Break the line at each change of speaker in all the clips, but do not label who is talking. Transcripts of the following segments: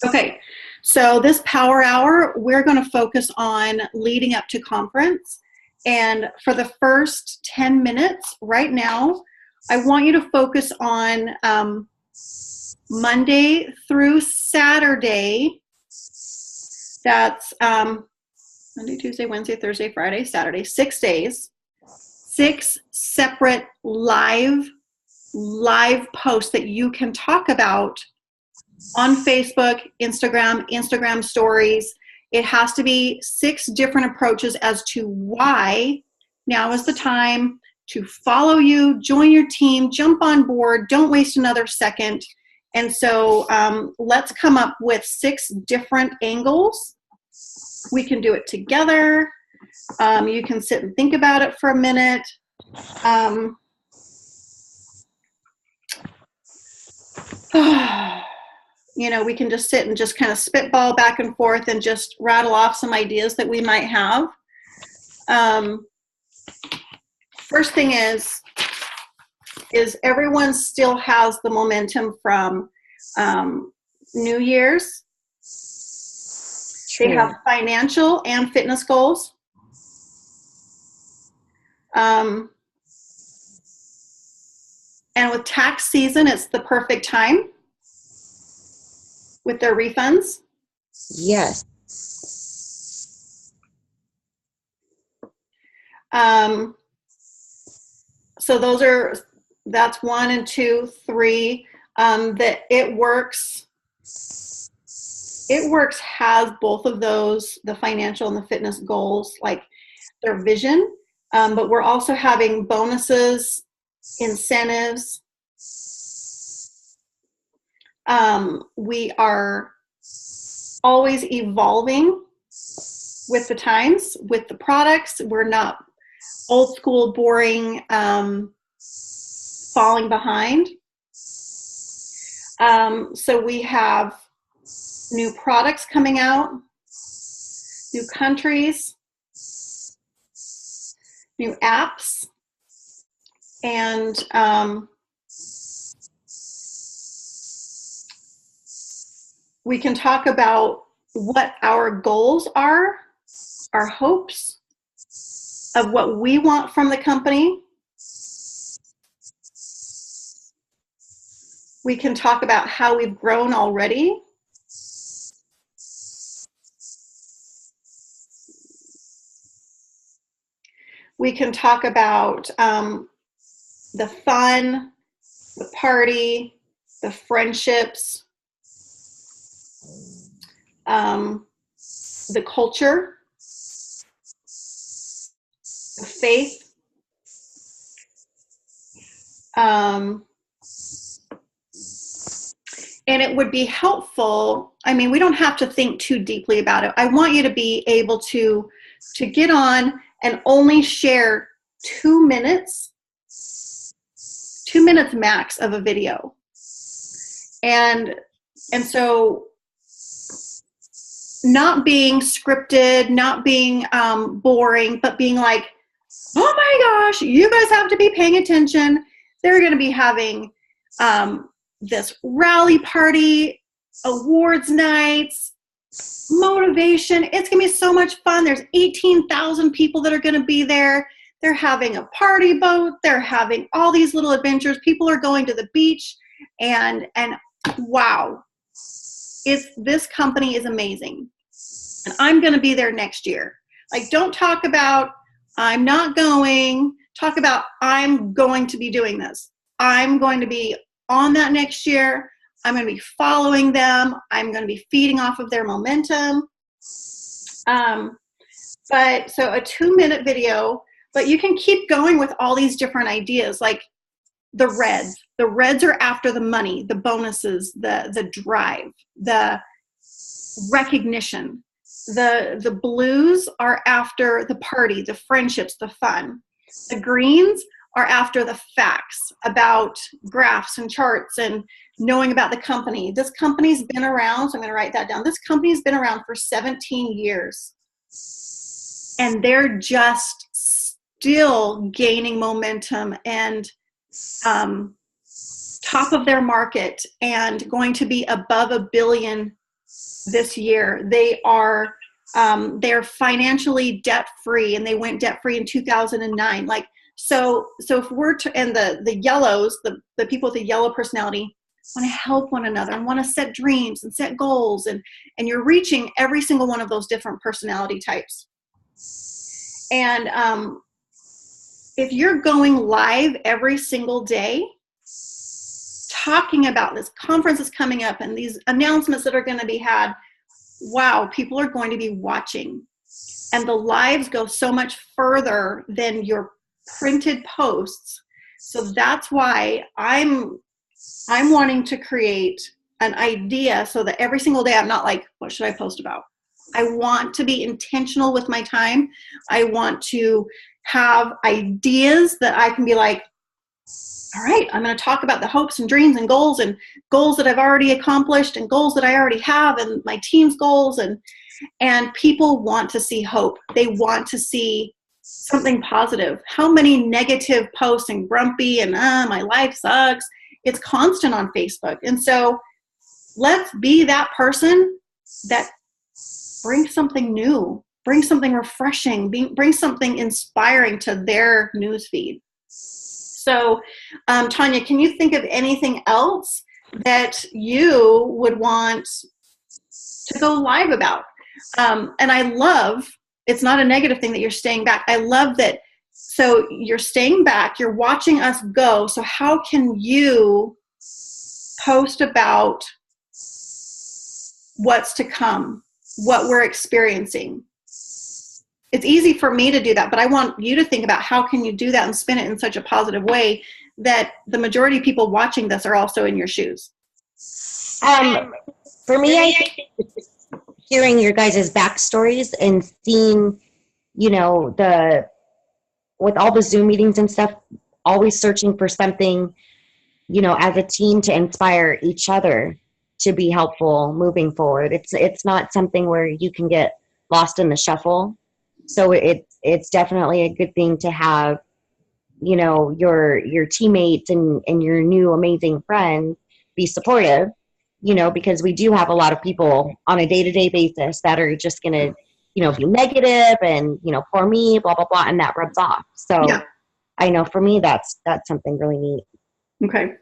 Okay, so this power hour, we're going to focus on leading up to conference. And for the first 10 minutes right now, I want you to focus on Monday through Saturday. That's Monday, Tuesday, Wednesday, Thursday, Friday, Saturday, 6 days, 6 separate live posts that you can talk about on Facebook, Instagram stories. It has to be 6 different approaches as to why now is the time to follow you, join your team, jump on board, don't waste another second. And so let's come up with 6 different angles. We can do it together. You can sit and think about it for a minute. You know, we can just sit and just kind of spitball back and forth and just rattle off some ideas that we might have. First thing is everyone still has the momentum from New Year's. True. They have financial and fitness goals. And with tax season, it's the perfect time with their refunds.
Yes.
So that's 1 and 2, 3. That It Works has both of those, the financial and the fitness goals, like their vision. But we're also having bonuses, incentives. We are always evolving with the times, with the products. We're not old school, boring, falling behind. So we have new products coming out, new countries, new apps, and we can talk about what our goals are, our hopes of what we want from the company. We can talk about how we've grown already. We can talk about the fun, the party, the friendships, the culture, the faith, and it would be helpful. I mean, we don't have to think too deeply about it. I want you to be able to get on and only share 2 minutes max of a video. And so not being scripted, not being boring, but being like, oh my gosh, you guys have to be paying attention. They're going to be having this rally party, awards nights, motivation. It's going to be so much fun. There's 18,000 people that are going to be there. They're having a party boat. They're having all these little adventures. People are going to the beach, and wow, this company is amazing. And I'm going to be there next year. Like, don't talk about I'm not going. Talk about I'm going to be doing this. I'm going to be on that next year. I'm going to be following them. I'm going to be feeding off of their momentum. But so a 2-minute video, but you can keep going with all these different ideas, like the reds. The reds are after the money, the bonuses, the drive, the recognition. The blues are after the party, the friendships, the fun. The greens are after the facts about graphs and charts and knowing about the company. This company's been around, so I'm going to write that down. This company's been around for 17 years. And they're just still gaining momentum and top of their market and going to be above $1 billion this year. They're financially debt free, and they went debt free in 2009. Like, so if and the yellows, the people with the yellow personality want to help one another and want to set dreams and set goals, and you're reaching every single one of those different personality types. And if you're going live every single day talking about this conference is coming up and these announcements that are going to be had, wow, people are going to be watching. And the lives go so much further than your printed posts. So that's why I'm wanting to create an idea so that every single day I'm not like, what should I post about? I want to be intentional with my time. I want to have ideas that I can be like, all right, I'm going to talk about the hopes and dreams and goals that I've already accomplished and goals that I already have and my team's goals. And people want to see hope. They want to see something positive. How many negative posts and grumpy and my life sucks? It's constant on Facebook. And so let's be that person that brings something new, brings something refreshing, brings something inspiring to their newsfeed. So, Tanya, can you think of anything else that you would want to go live about? And I love, it's not a negative thing that you're staying back. I love that. So you're staying back, you're watching us go. So how can you post about what's to come, what we're experiencing? It's easy for me to do that, but I want you to think about how can you do that and spin it in such a positive way that the majority of people watching this are also in your shoes.
For me, I think hearing your guys' backstories and seeing, you know, with all the Zoom meetings and stuff, always searching for something, you know, as a team to inspire each other to be helpful moving forward. It's not something where you can get lost in the shuffle. So it's definitely a good thing to have, you know, your teammates and your new amazing friends be supportive, you know, because we do have a lot of people on a day-to-day basis that are just going to, you know, be negative and, you know, for me, blah, blah, blah, and that rubs off. So yeah. I know for me, that's something really neat.
Okay.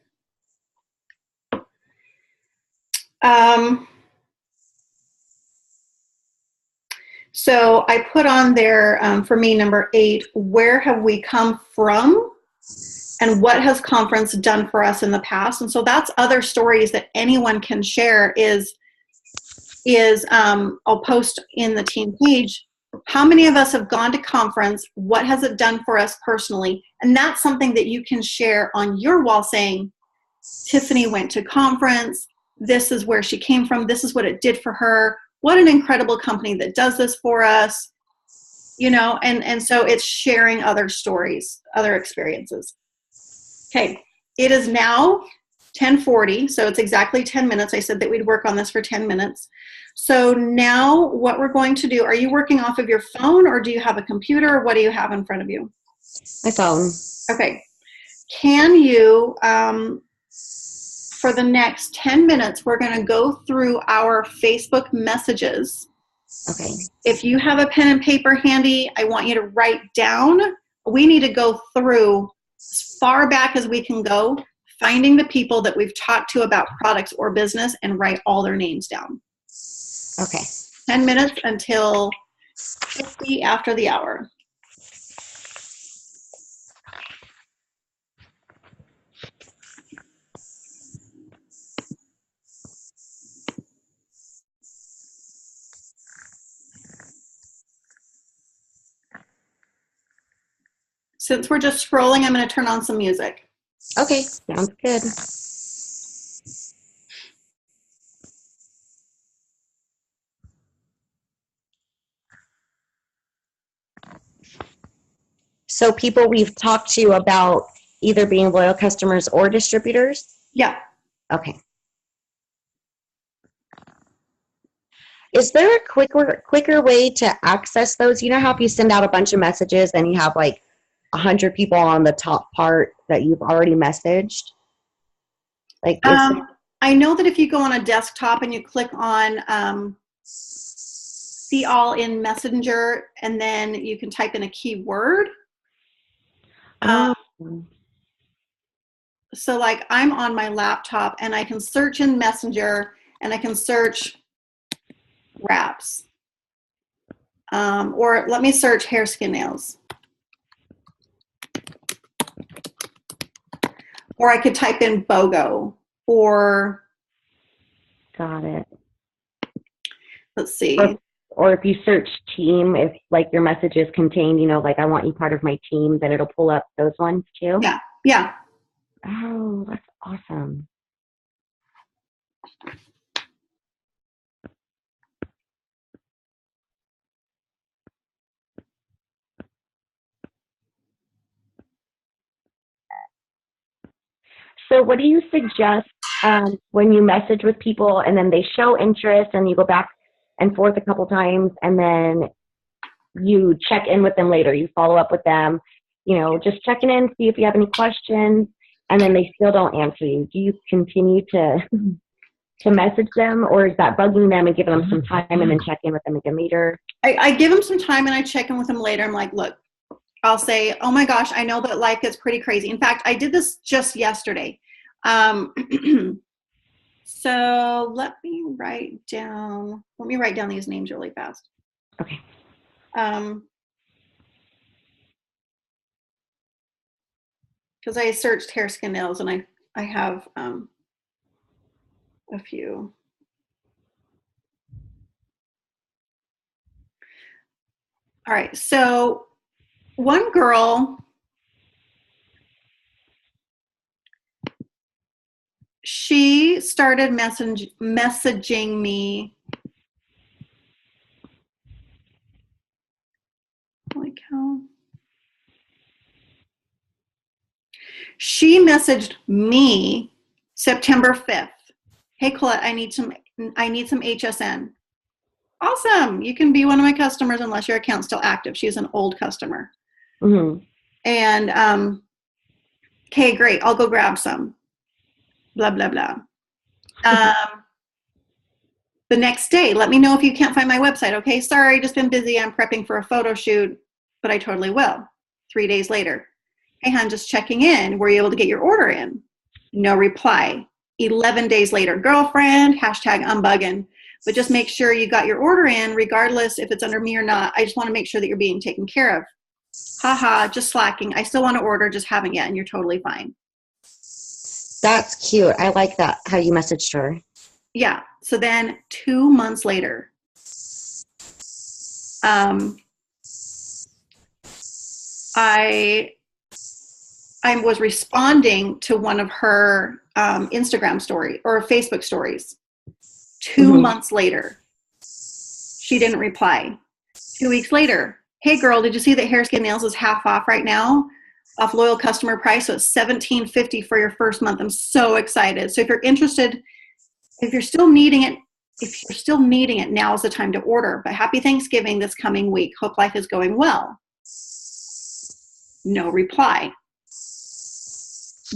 So I put on there, for me, number 8, where have we come from and what has conference done for us in the past? And so that's other stories that anyone can share is I'll post in the team page, how many of us have gone to conference? What has it done for us personally? And that's something that you can share on your wall saying, Tiffany went to conference. This is where she came from. This is what it did for her. What an incredible company that does this for us, you know, and so it's sharing other stories, other experiences. Okay, it is now 10:40, so it's exactly 10 minutes. I said that we'd work on this for 10 minutes. So now what we're going to do, are you working off of your phone or do you have a computer? What do you have in front of you?
My phone.
Okay. Can you, for the next 10 minutes, we're going to go through our Facebook messages.
Okay.
If you have a pen and paper handy, I want you to write down. We need to go through as far back as we can go, finding the people that we've talked to about products or business and write all their names down.
Okay.
10 minutes until 50 after the hour. Since we're just scrolling, I'm going to turn on some music.
Okay, sounds good. So people we've talked to about either being loyal customers or distributors?
Yeah.
Okay. Is there a quicker way to access those? You know how if you send out a bunch of messages and you have like 100 people on the top part that you've already messaged? Like,
I know that if you go on a desktop and you click on see all in Messenger, and then you can type in a keyword.
Oh.
So like I'm on my laptop and I can search in Messenger and I can search wraps. Or let me search hair, skin, nails. Or I could type in BOGO or.
Got it.
Let's see.
Or if you search team, if like your messages contain, you know, like I want you part of my team, then it'll pull up those ones too.
Yeah. Yeah.
Oh, that's awesome. So what do you suggest when you message with people and then they show interest and you go back and forth a couple times and then you check in with them later, you follow up with them, you know, just checking in, see if you have any questions, and then they still don't answer you. Do you continue to message them, or is that bugging them and giving them some time and then check in with them again later?
I give them some time and I check in with them later. I'm like, look, I'll say, oh my gosh, I know that life gets pretty crazy. In fact, I did this just yesterday. So let me write down these names really fast.
Okay.
Because I searched hair, skin, nails, and I have a few. All right, so one girl, she started messaging me. Holy cow. She messaged me September 5th. Hey, Colette, I need some HSN. Awesome. You can be one of my customers unless your account's still active. She's an old customer.
Mm-hmm.
And, okay, great. I'll go grab some. Blah, blah, blah. The next day, let me know if you can't find my website. Okay, sorry, just been busy. I'm prepping for a photo shoot, but I totally will. 3 days later. Hey, hon, just checking in. Were you able to get your order in? No reply. 11 days later, girlfriend, hashtag unbugging. But just make sure you got your order in, regardless if it's under me or not. I just want to make sure that you're being taken care of. Haha, just slacking. I still want to order, just haven't yet, and you're totally fine.
That's cute. I like that, how you messaged her.
Yeah. So then 2 months later, I was responding to one of her Instagram story or Facebook stories. 2 months later, she didn't reply. 2 weeks later, hey girl, did you see that Hair, Skin, Nails is half off right now? Off loyal customer price, so it's $17.50 for your first month. I'm so excited. So if you're interested, if you're still needing it, now is the time to order. But happy Thanksgiving this coming week. Hope life is going well. No reply.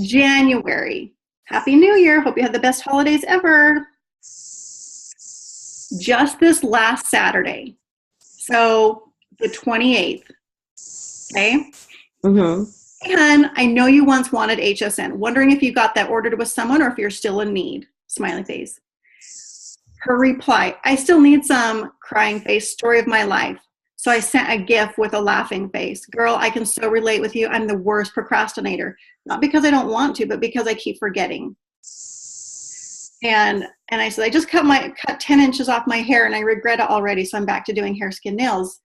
January. Happy New Year. Hope you had the best holidays ever. Just this last Saturday. So the 28th. Okay.
Mm-hmm.
Hey, hun, I know you once wanted HSN. Wondering if you got that ordered with someone or if you're still in need. Smiley face. Her reply, I still need some. Crying face. Story of my life. So I sent a GIF with a laughing face. Girl, I can so relate with you. I'm the worst procrastinator. Not because I don't want to, but because I keep forgetting. And I said, I just cut 10 inches off my hair and I regret it already. So I'm back to doing hair, skin, nails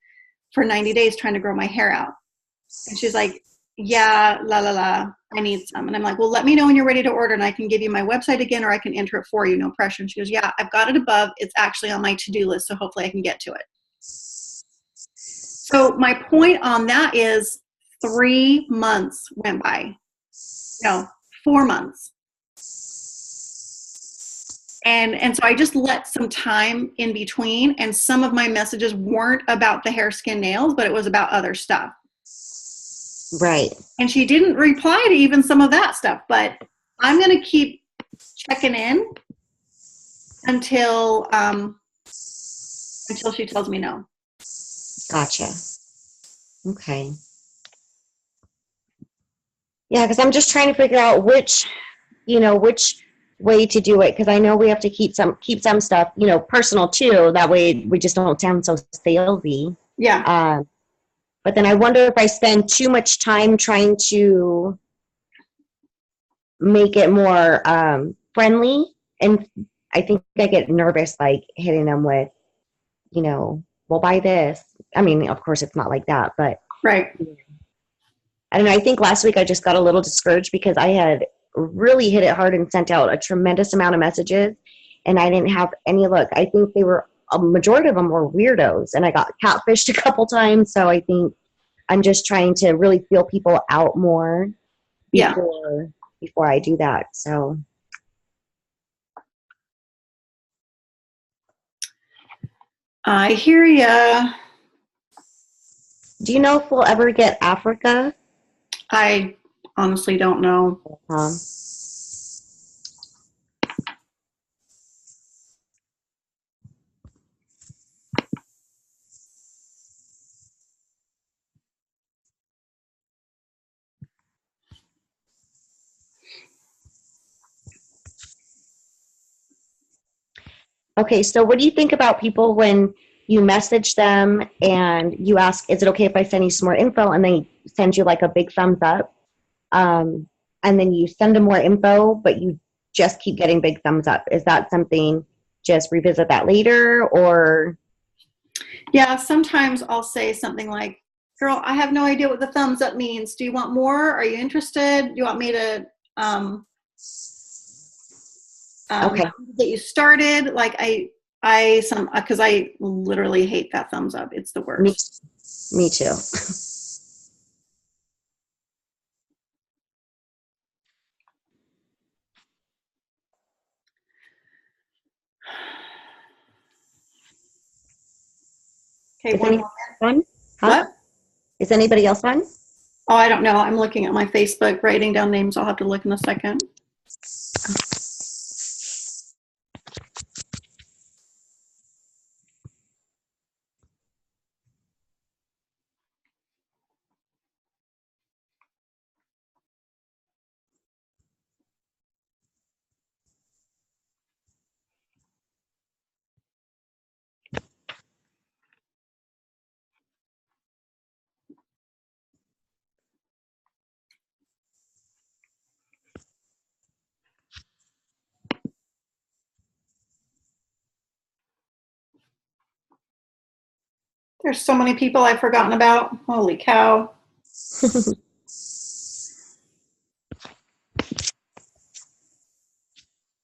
for 90 days trying to grow my hair out. And she's like, yeah, la, la, la, I need some. And I'm like, well, let me know when you're ready to order and I can give you my website again, or I can enter it for you, no pressure. And she goes, yeah, I've got it above. It's actually on my to-do list. So hopefully I can get to it. So my point on that is 3 months went by. No, 4 months. And so I just let some time in between, and some of my messages weren't about the hair, skin, nails, but it was about other stuff.
Right.
And she didn't reply to even some of that stuff, but I'm going to keep checking in until she tells me no.
Gotcha. Okay. Yeah, because I'm just trying to figure out which way to do it. Because I know we have to keep some stuff, personal too. That way we just don't sound so salesy.
Yeah.
But then I wonder if I spend too much time trying to make it more friendly, and I think I get nervous, like hitting them with, well, buy this. I mean, of course, it's not like that, but
Right.
I don't know. I think last week I just got a little discouraged because I had really hit it hard and sent out a tremendous amount of messages, and I didn't have any luck. I think a majority of them were weirdos, and I got catfished a couple times. So I think I'm just trying to really feel people out more before I do that. So
I hear ya.
do you know if we'll ever get Africa?
I honestly don't know.
Okay, so what do you think about people when you message them and you ask, is it okay if I send you some more info? And they send you like a big thumbs up. And then you send them more info, but you just keep getting big thumbs up. Is that something, just revisit that later, or?
Yeah, sometimes I'll say something like, girl, I have no idea what the thumbs up means. Do you want more? Are you interested? Do you want me to
Okay.
get you started? Like because I literally hate that thumbs up. It's the worst.
Me too.
Okay,
Is
one
anybody
moment.
on? Huh?
What?
Is anybody else on?
Oh, I don't know. I'm looking at my Facebook, writing down names. I'll have to look in a second. There's so many people I've forgotten about. Holy cow.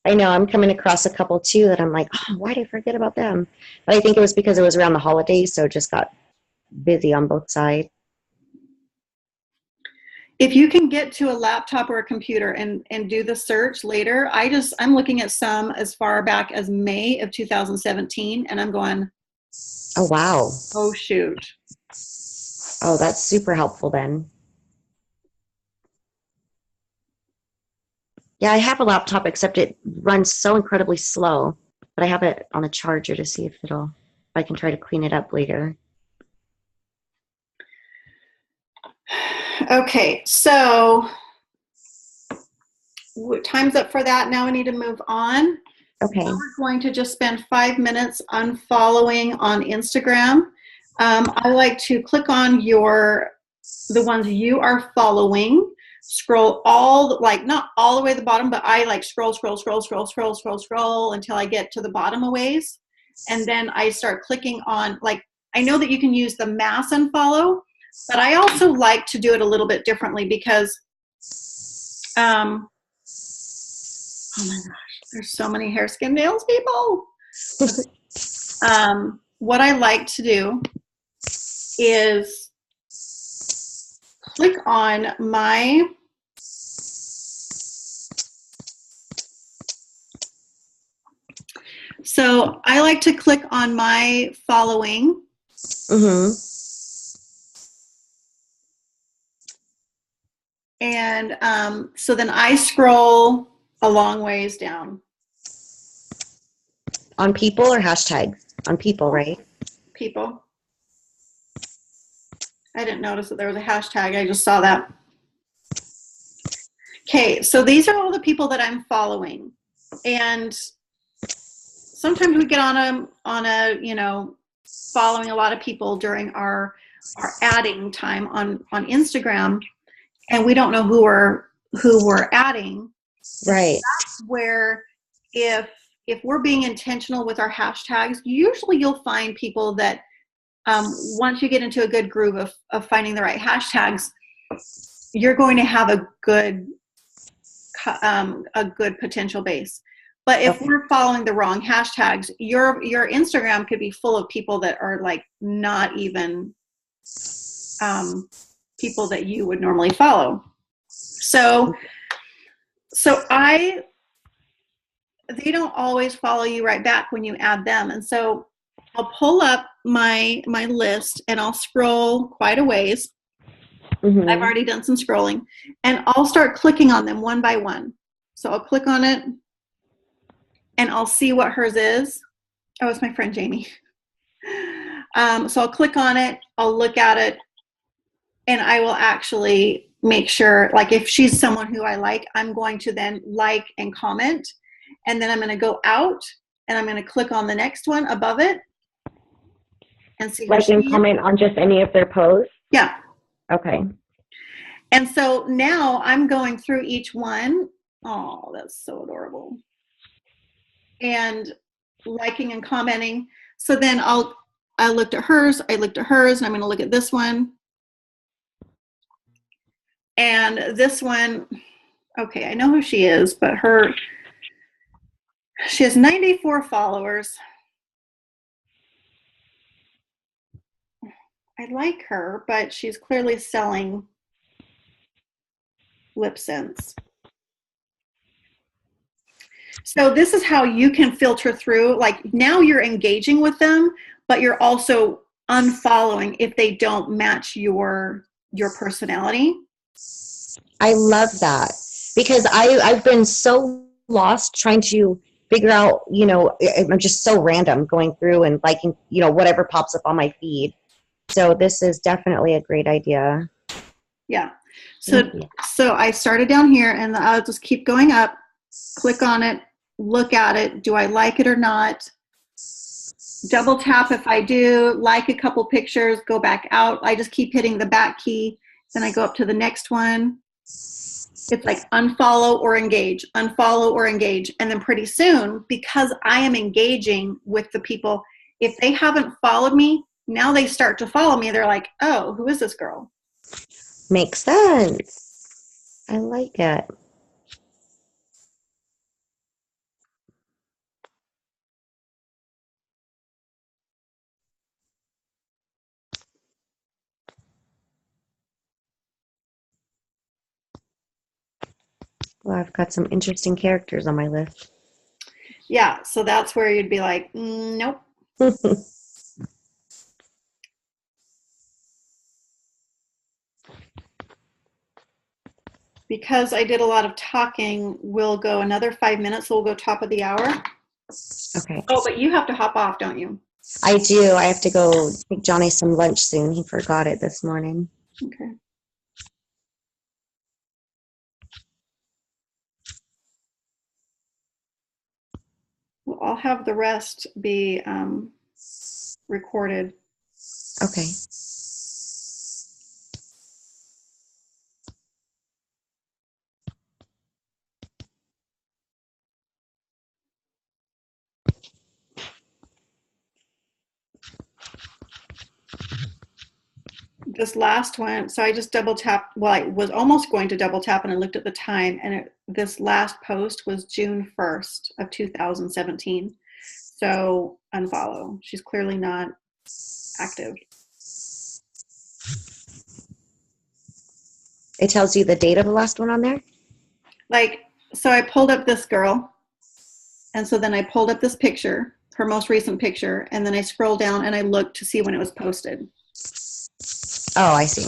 I know I'm coming across a couple too that I'm like, oh, why did I forget about them? But I think it was because it was around the holidays, so it just got busy on both sides.
If you can get to a laptop or a computer and do the search later, I'm looking at some as far back as May of 2017, and I'm going,
Oh, wow.
oh, shoot.
Oh, that's super helpful then. Yeah, I have a laptop, except it runs so incredibly slow. But I have it on a charger to see if I can try to clean it up later.
Okay, so time's up for that. Now we need to move on.
Okay.
We're going to just spend 5 minutes unfollowing on Instagram. I like to click on the ones you are following, scroll not all the way to the bottom, but I like scroll until I get to the bottom a ways. And then I start clicking on, like, I know that you can use the mass unfollow, but I also like to do it a little bit differently because, oh my gosh, there's so many hair, skin, nails people. What I like to do is click on my So I like to click on my following.
Mm-hmm.
And so then I scroll a long ways down.
On people or hashtags? On people, right?
People. I didn't notice that there was a hashtag. I just saw that. Okay, so these are all the people that I'm following. And sometimes we get on a following a lot of people during our adding time on Instagram, and we don't know who we're adding.
Right.
That's where if we're being intentional with our hashtags, usually you'll find people that once you get into a good groove of finding the right hashtags, you're going to have a good potential base. But if we're following the wrong hashtags, your Instagram could be full of people that are like not even people that you would normally follow. So they don't always follow you right back when you add them. And so I'll pull up my list and I'll scroll quite a ways. Mm-hmm. I've already done some scrolling, and I'll start clicking on them one by one. So I'll click on it and I'll see what hers is. Oh, it's my friend Jamie. So I'll click on it, I'll look at it, and I will actually make sure, like if she's someone who I like, I'm going to then like and comment, and then I'm going to go out and I'm going to click on the next one above it and see.
Like and comment on just any of their posts?
Yeah.
Okay.
And so now I'm going through each one. Oh, that's so adorable. And liking and commenting. So then I looked at hers, and I'm going to look at this one. And this one, okay, I know who she is, but she has 94 followers. I like her, but she's clearly selling lip sense. So this is how you can filter through. Like now you're engaging with them, but you're also unfollowing if they don't match your personality.
I love that, because I've been so lost trying to figure out, I'm just so random going through and liking, whatever pops up on my feed. So this is definitely a great idea.
Yeah. So I started down here and I'll just keep going up, click on it, look at it. Do I like it or not? Double tap if I do, like a couple pictures, go back out. I just keep hitting the back key. Then I go up to the next one. It's like unfollow or engage, unfollow or engage. And then pretty soon, because I am engaging with the people, if they haven't followed me, now they start to follow me. They're like, oh, who is this girl?
Makes sense. I like it. Well, I've got some interesting characters on my list.
Yeah, so that's where you'd be like, nope. Because I did a lot of talking, we'll go another 5 minutes, so we'll go top of the hour.
Okay.
Oh, but you have to hop off, don't you?
I do. I have to go take Johnny some lunch soon. He forgot it this morning.
Okay. Well, I'll have the rest be recorded.
Okay.
This last one, so I just double tapped. Well, I was almost going to double tap and I looked at the time, and this last post was June 1st of 2017. So unfollow. She's clearly not active.
It tells you the date of the last one on there?
Like, so I pulled up this girl, and so then I pulled up this picture, her most recent picture, and then I scrolled down and I looked to see when it was posted.
Oh, I see.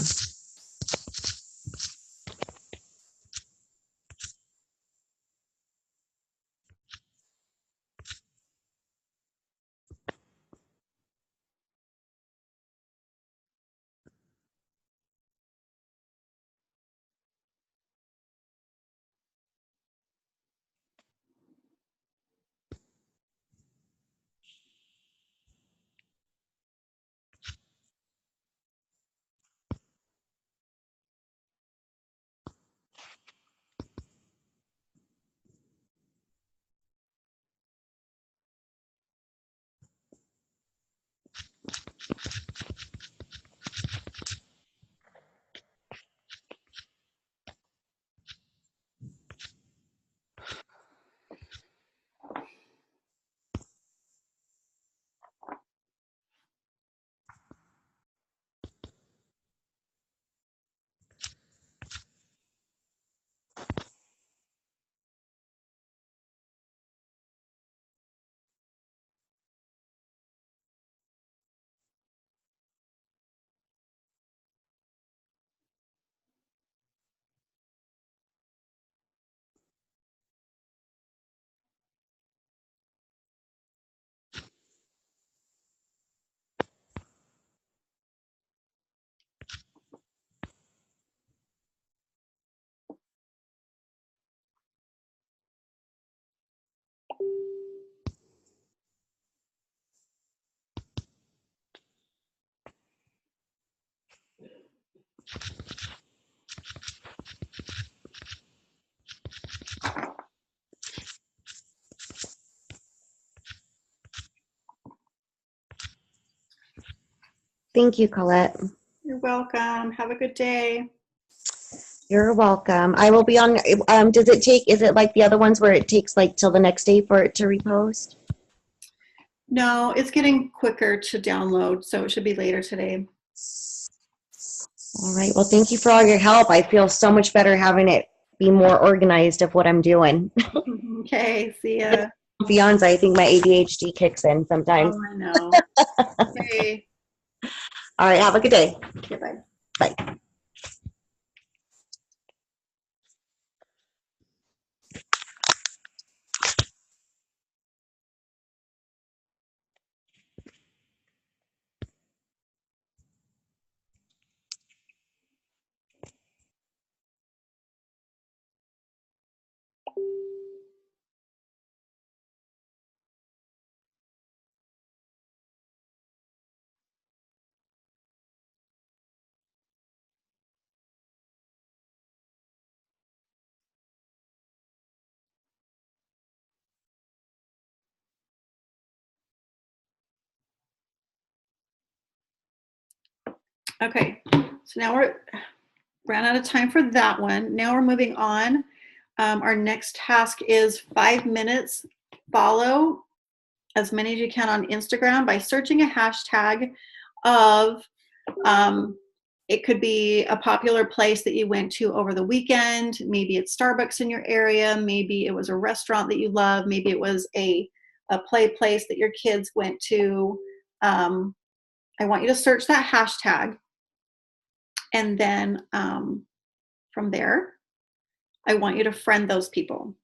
Thank you, Colette.
You're welcome. Have a good day.
You're welcome. I will be on. Does it take? Is it like the other ones where it takes like till the next day for it to repost?
No, it's getting quicker to download, so it should be later today.
All right. Well, thank you for all your help. I feel so much better having it be more organized of what I'm doing.
Okay, see ya.
Beyond, I think my ADHD kicks in sometimes.
Oh, I know. Okay.
All right. Have a good day.
Okay, bye.
Bye.
Okay, so now we're ran out of time for that one. Now we're moving on. Our next task is 5 minutes. Follow as many as you can on Instagram by searching a hashtag of, it could be a popular place that you went to over the weekend. Maybe it's Starbucks in your area. Maybe it was a restaurant that you love. Maybe it was a play place that your kids went to. I want you to search that hashtag. And then from there, I want you to friend those people.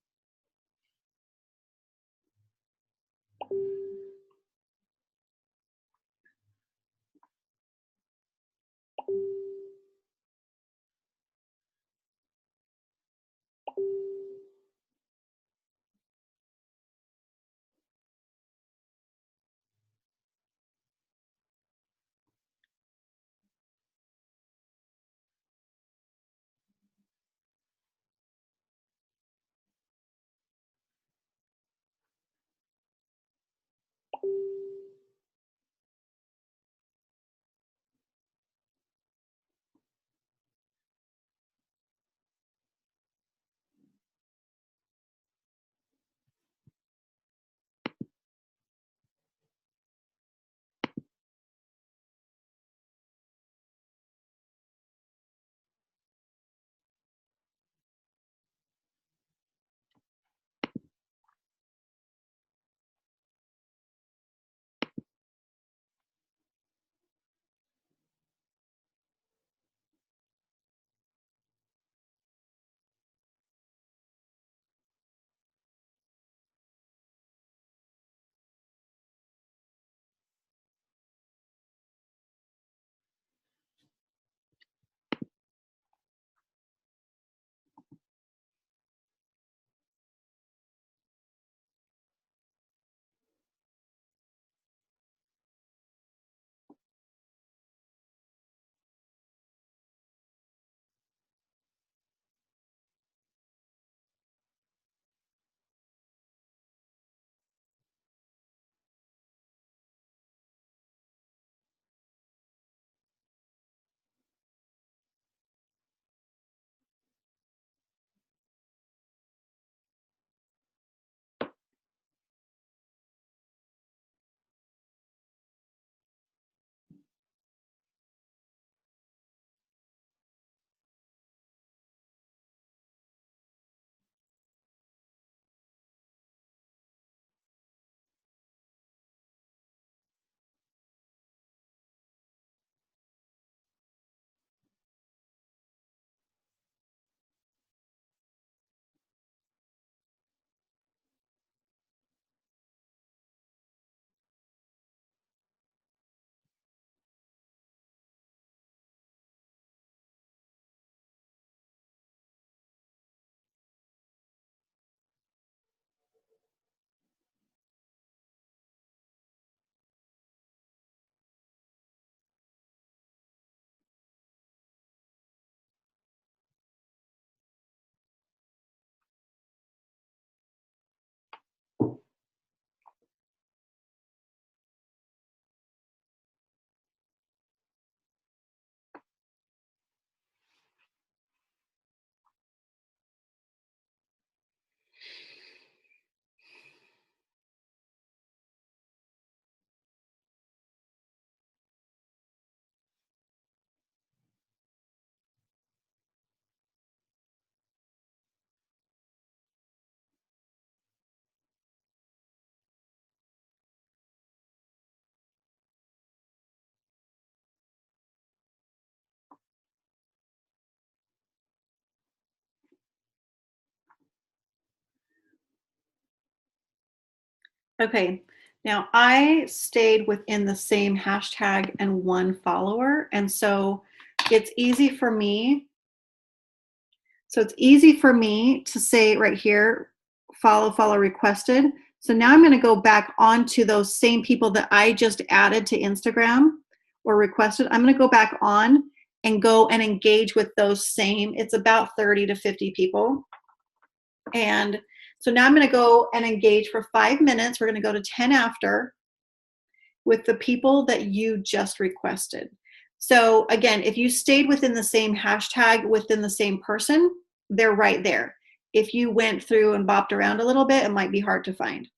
Okay, now I stayed within the same hashtag and one follower, and so it's easy for me. So it's easy for me to say right here, follow requested. So now I'm going to go back onto those same people that I just added to Instagram or requested. I'm going to go back on and go and engage with those same. It's about 30 to 50 people. And so now I'm going to go and engage for 5 minutes. We're going to go to 10 after with the people that you just requested. So again, if you stayed within the same hashtag within the same person, they're right there. If you went through and bopped around a little bit, it might be hard to find.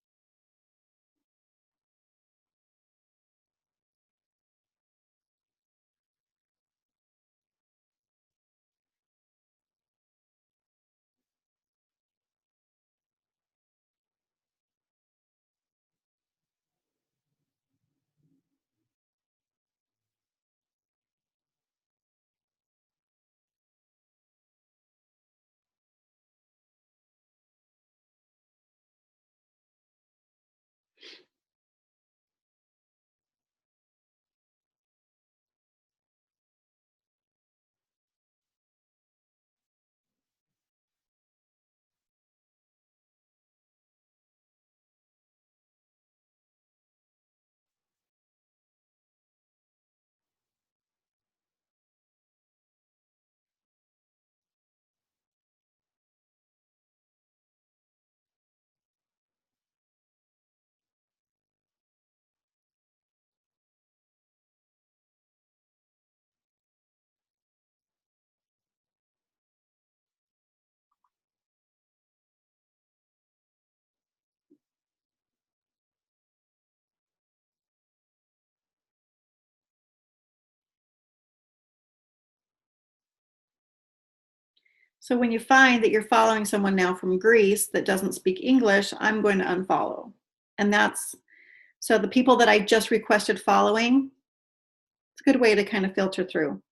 So when you find that you're following someone now from Greece that doesn't speak English, I'm going to unfollow. And that's so the people that I just requested following, it's a good way to kind of filter through.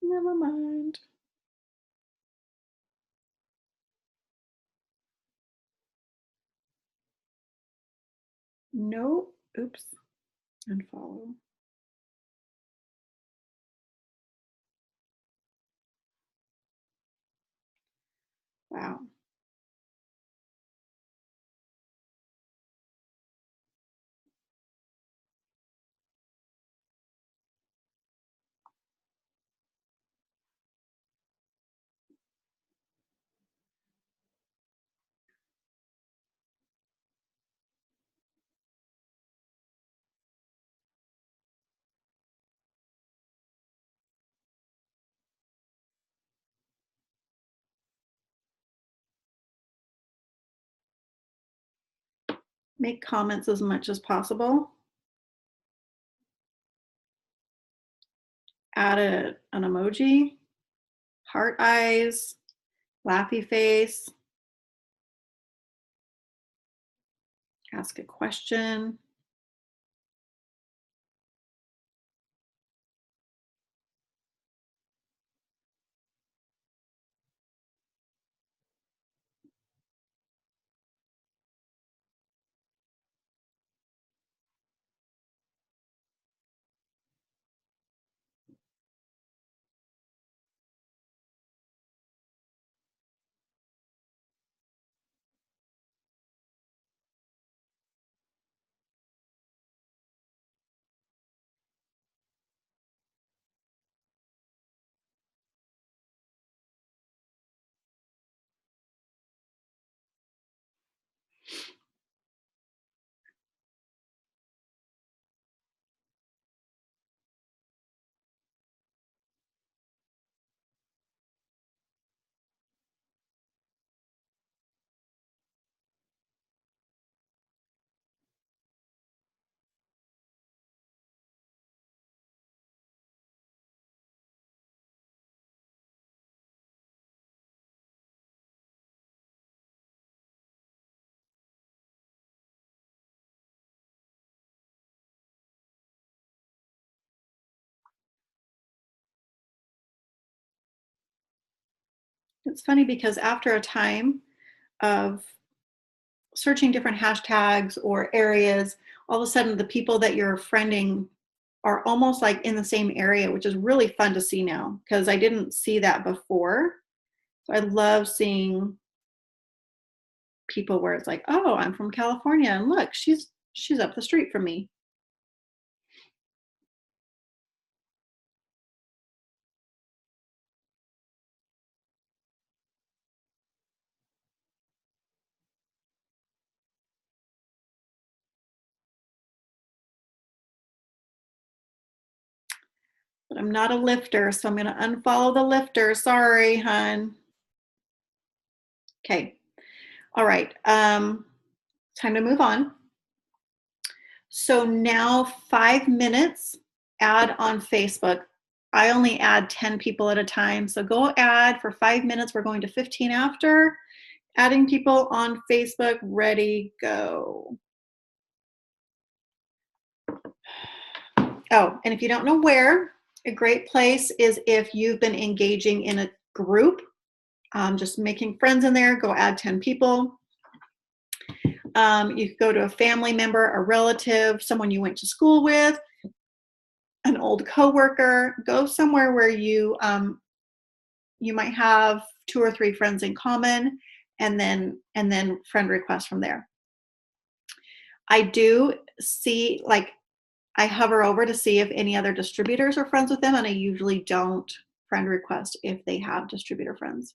Never mind. No, oops, unfollow. Wow. Make comments as much as possible. Add an emoji, heart eyes, laughy face, ask a question. It's funny because after a time of searching different hashtags or areas, all of a sudden the people that you're friending are almost like in the same area, which is really fun to see now because I didn't see that before. So I love seeing people where it's like, oh, I'm from California, and look, she's up the street from me. But I'm not a lifter, so I'm going to unfollow the lifter. Sorry, hun. Okay. All right. Time to move on. So now 5 minutes, add on Facebook. I only add 10 people at a time. So go add for 5 minutes. We're going to 15 after. Adding people on Facebook, ready, go. Oh, and if you don't know where, a great place is if you've been engaging in a group, just making friends in there, go add 10 people. You could go to a family member, a relative, someone you went to school with, an old coworker. Go somewhere where you might have 2 or 3 friends in common, and then friend request from there. I do see, like, I hover over to see if any other distributors are friends with them, and I usually don't friend request if they have distributor friends.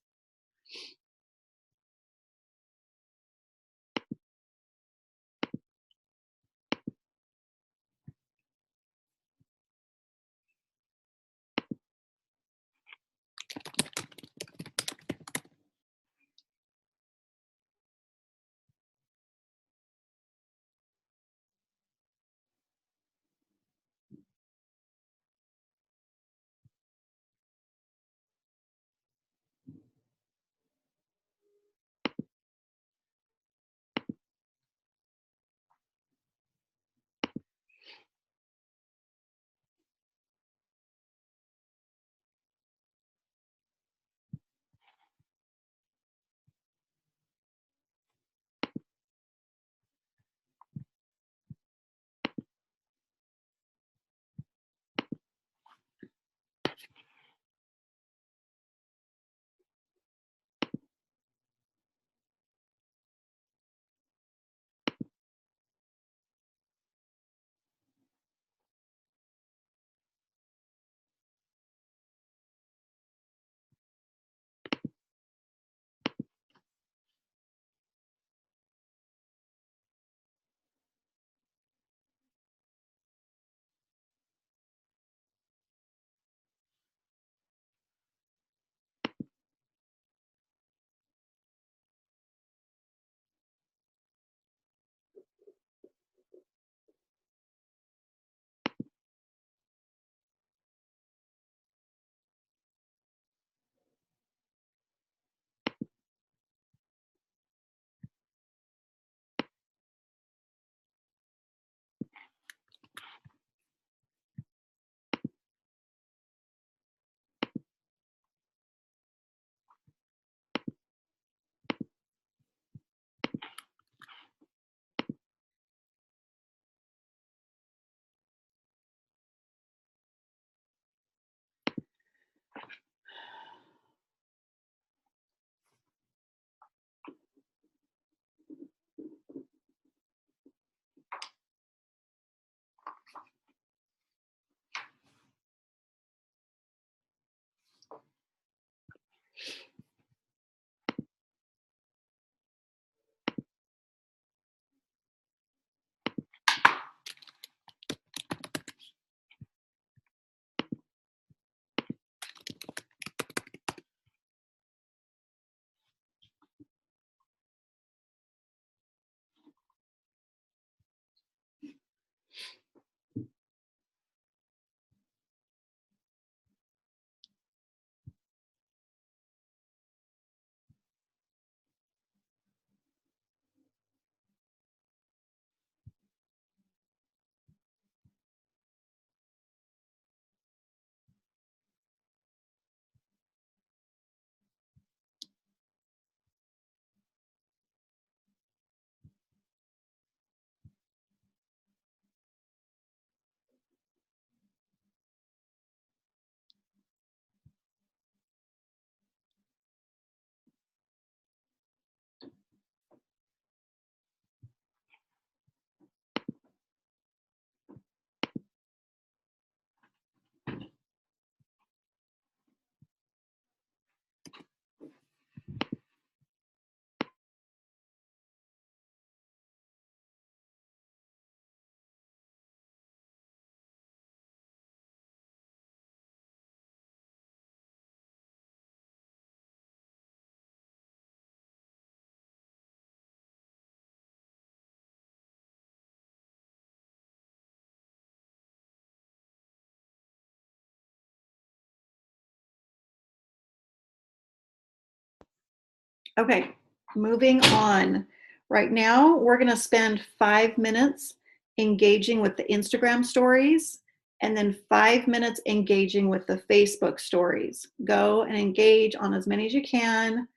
Okay, moving on. Right now, we're going to spend 5 minutes engaging with the Instagram stories and then 5 minutes engaging with the Facebook stories. Go and engage on as many as you can,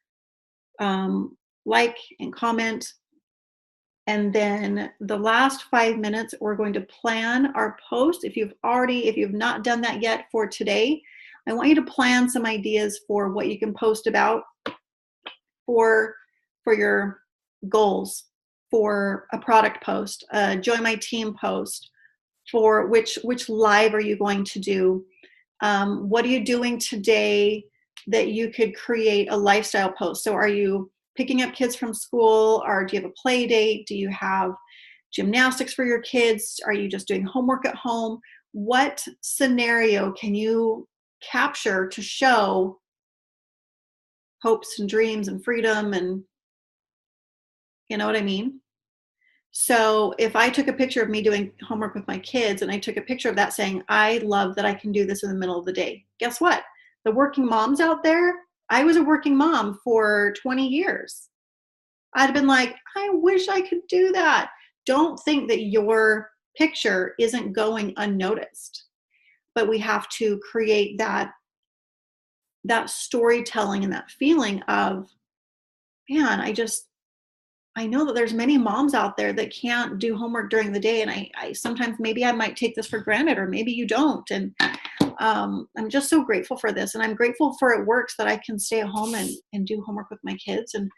like and comment. And then the last 5 minutes, we're going to plan our post. If you've not done that yet for today, I want you to plan some ideas for what you can post about for your goals, for a product post, join my team post, for which live are you going to do, what are you doing today that you could create a lifestyle post. So are you picking up kids from school, or do you have a play date? Do you have gymnastics for your kids? Are you just doing homework at home? What scenario can you capture to show hopes and dreams and freedom, and you know what I mean? So if I took a picture of me doing homework with my kids and I took a picture of that saying, I love that I can do this in the middle of the day, guess what? The working moms out there, I was a working mom for 20 years. I'd have been like, I wish I could do that. Don't think that your picture isn't going unnoticed, but we have to create that storytelling and that feeling of, man, I know that there's many moms out there that can't do homework during the day, and I sometimes, maybe I might take this for granted, or maybe you don't. And I'm just so grateful for this, and I'm grateful for it works that I can stay at home and do homework with my kids. And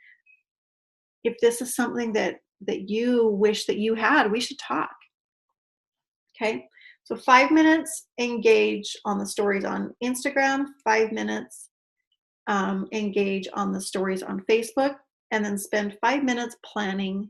if this is something that you wish that you had, we should talk. Okay, so 5 minutes engage on the stories on Instagram, 5 minutes engage on the stories on Facebook, and then spend 5 minutes planning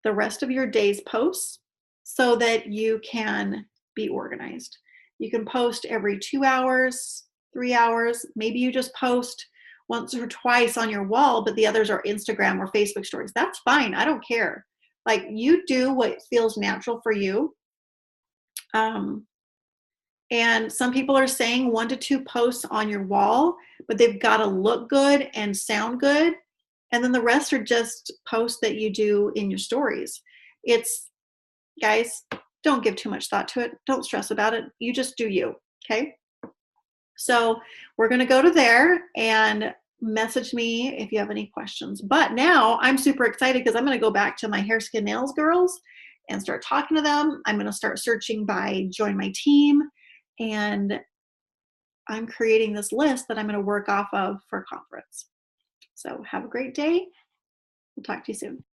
the rest of your day's posts so that you can be organized. You can post every 2 hours, 3 hours. Maybe you just post once or twice on your wall, but the others are Instagram or Facebook stories. That's fine. I don't care. Like, you do what feels natural for you. And some people are saying 1 to 2 posts on your wall, but they've got to look good and sound good. And then the rest are just posts that you do in your stories. It's, guys, don't give too much thought to it. Don't stress about it. You just do you. Okay. So we're going to go to there and message me if you have any questions. But now I'm super excited because I'm going to go back to my hair, skin, nails girls and start talking to them. I'm going to start searching by join my team, and I'm creating this list that I'm going to work off of for conference. So have a great day. We'll talk to you soon.